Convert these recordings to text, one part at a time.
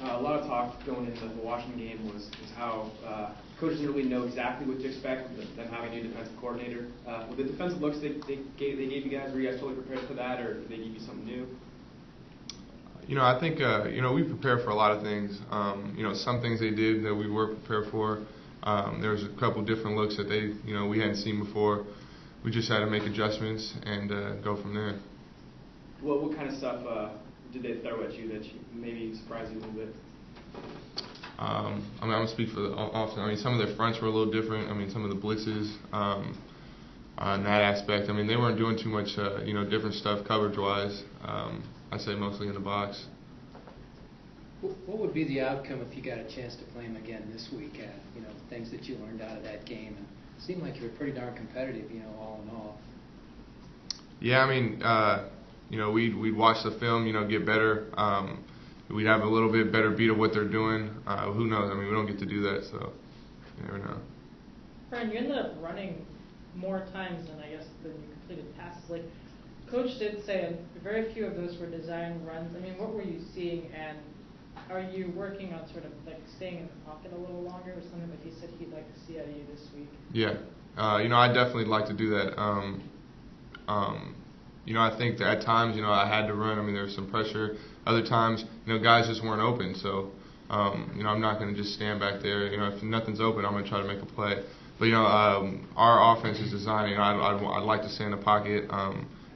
A lot of talk going into the Washington game was how coaches didn't really know exactly what to expect with them having a new defensive coordinator. With the defensive looks they gave you guys, were you guys totally prepared for that, or did they give you something new? I think we prepared for a lot of things. Some things they did that we were prepared for. There was a couple different looks that we hadn't seen before. We just had to make adjustments and go from there. What kind of stuff did they throw at you that maybe surprised you a little bit? I'm going to speak for the offense. Some of their fronts were a little different. Some of the blitzes, in that aspect. They weren't doing too much, different stuff coverage-wise. I'd say mostly in the box. What would be the outcome if you got a chance to play them again this week? Things that you learned out of that game, and it seemed like you were pretty darn competitive, all in all. Yeah, we'd watch the film, get better. We'd have a little bit better beat of what they're doing. Who knows? We don't get to do that, so you never know. Brian, you ended up running more times than you completed passes. Coach did say, and very few of those were design runs. What were you seeing, and are you working on sort of staying in the pocket a little longer, or something that he said he'd like to see out of you this week? Yeah, I definitely like to do that. I think that at times, I had to run. There was some pressure. Other times, guys just weren't open. So, I'm not going to just stand back there. If nothing's open, I'm going to try to make a play. But, our offense is designed. I'd like to stay in the pocket.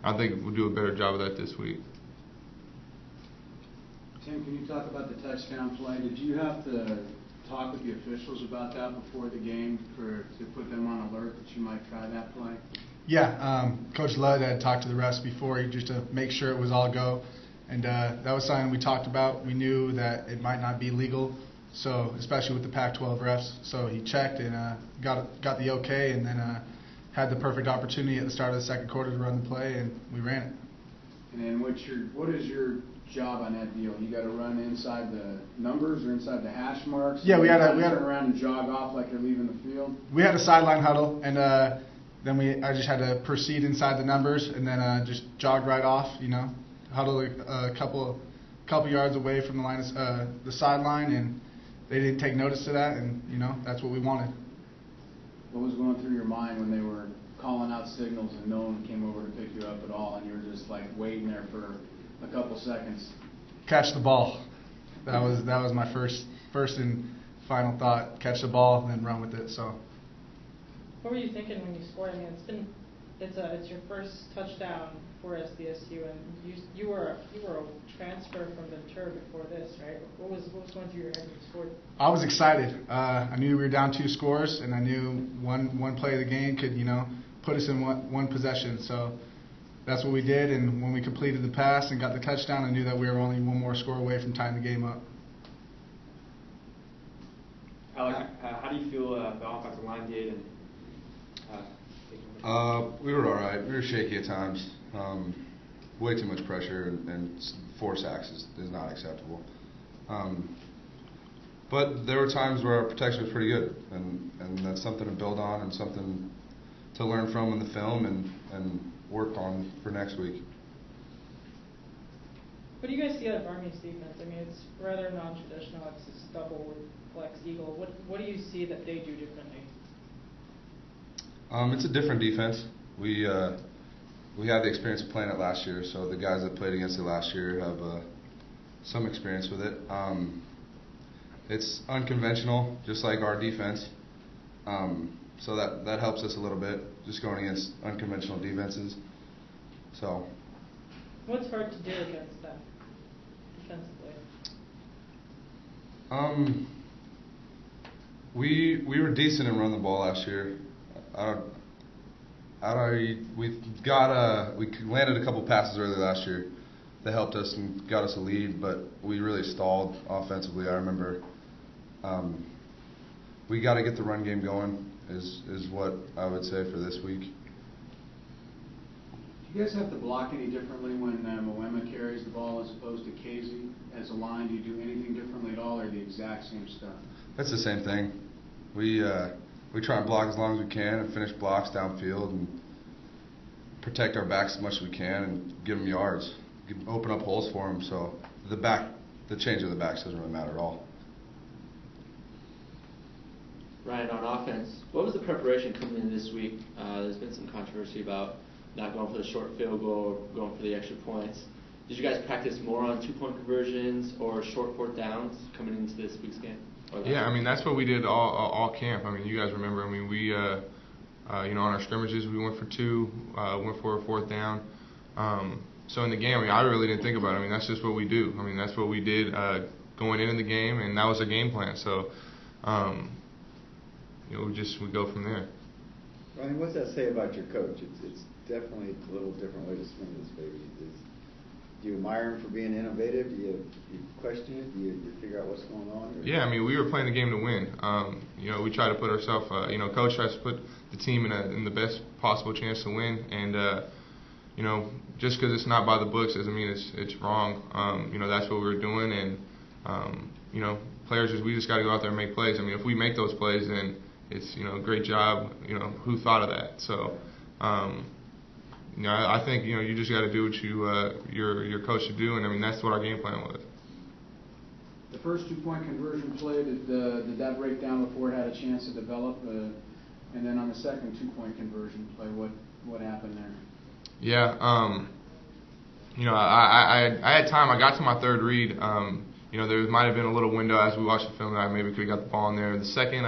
I think we'll do a better job of that this week. Tim, can you talk about the touchdown play? Did you have to talk with the officials about that before the game to put them on alert that you might try that play? Yeah, Coach Ludd had talked to the refs before just to make sure it was all go, and that was something we talked about. We knew that it might not be legal, so especially with the Pac-12 refs. So he checked and got the okay, and then had the perfect opportunity at the start of the second quarter to run the play, and we ran it. And then what is your job on that deal? You got to run inside the numbers or inside the hash marks? Yeah, we had to turn around and jog off like you're leaving the field. We had a sideline huddle, and then I just had to proceed inside the numbers, and then just jog right off. Huddle a couple yards away from the line of the sideline, and they didn't take notice of that, and that's what we wanted. What was going through your mind when they were calling out signals and no one came over to pick you up at all, and you were just waiting there for a couple seconds? Catch the ball. That was my first and final thought. Catch the ball and then run with it. So. What were you thinking when you scored? It's your first touchdown for SDSU, and you were a transfer from Ventura before this, right? What was going through your head when you scored? I was excited. I knew we were down 2 scores, and I knew one play of the game could put us in one possession. So that's what we did, and when we completed the pass and got the touchdown, I knew that we were only one more score away from tying the game up. Alec, how do you feel the offensive line did? We were all right. We were shaky at times. Way too much pressure, and 4 sacks is not acceptable. But there were times where our protection was pretty good, and that's something to build on and something to learn from in the film and work on for next week. What do you guys see out of Army's defense? It's rather non-traditional. It's this double with flex eagle. What do you see that they do differently? It's a different defense. We had the experience of playing it last year, so the guys that played against it last year have some experience with it. It's unconventional, just like our defense. So that helps us a little bit, just going against unconventional defenses. So. What's hard to do against them defensively? We were decent in run the ball last year. We landed a couple passes early last year that helped us and got us a lead, but we really stalled offensively. I remember we got to get the run game going is what I would say for this week. Do you guys have to block any differently when Moema carries the ball as opposed to Casey as a line? Do you do anything differently at all, or the exact same stuff? That's the same thing. We try and block as long as we can and finish blocks downfield and protect our backs as much as we can and give them yards, open up holes for them. So the back the change of the backs doesn't really matter at all. Ryan, on offense, what was the preparation coming in this week? There's been some controversy about not going for the short field goal or going for the extra points. Did you guys practice more on 2-point conversions or short fourth downs coming into this week's game? Yeah, I mean, that's what we did all camp. I mean, you guys remember, I mean, we, on our scrimmages, we went for 2, went for a fourth down. So in the game, I mean, I really didn't think about it. I mean, that's just what we do. I mean, that's what we did going into the game, and that was our game plan. So, we go from there. Ryan, what's that say about your coach? It's definitely a little different way to swing this baby. Do you admire him for being innovative? Do you question it? Do you figure out what's going on? Or? Yeah, I mean, we were playing the game to win. We try to put ourselves, coach tries to put the team in the best possible chance to win. And, just because it's not by the books doesn't mean it's wrong. That's what we were doing. And, players, we just got to go out there and make plays. I mean, if we make those plays, then it's, great job. Who thought of that? So, I think, you just got to do what your coach should do, and I mean that's what our game plan was. The first 2-point conversion play, did that break down before it had a chance to develop? And then on the second 2-point conversion play, what happened there? Yeah, I had time. I got to my third read. There might have been a little window as we watched the film that I maybe could have got the ball in there. The second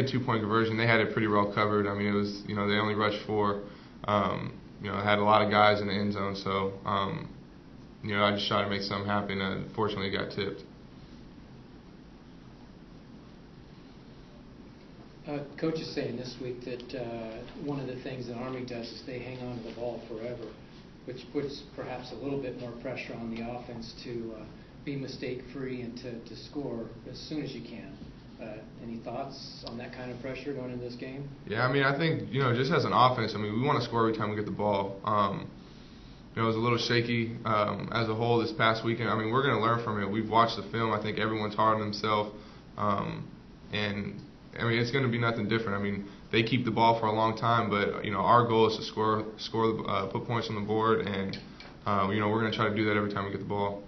2-point conversion, they had it pretty well covered. I mean, it was, they only rushed 4. Had a lot of guys in the end zone, so I just tried to make something happen. Unfortunately, it got tipped. Coach is saying this week that one of the things that Army does is they hang on to the ball forever, which puts perhaps a little bit more pressure on the offense to be mistake-free and to score as soon as you can. Any thoughts on that kind of pressure going into this game? Yeah, I mean, I think, just as an offense, I mean, we want to score every time we get the ball. It was a little shaky as a whole this past weekend. I mean, we're going to learn from it. We've watched the film. I think everyone's hard on themselves. And, I mean, it's going to be nothing different. I mean, they keep the ball for a long time, but, our goal is to score, put points on the board, and, we're going to try to do that every time we get the ball.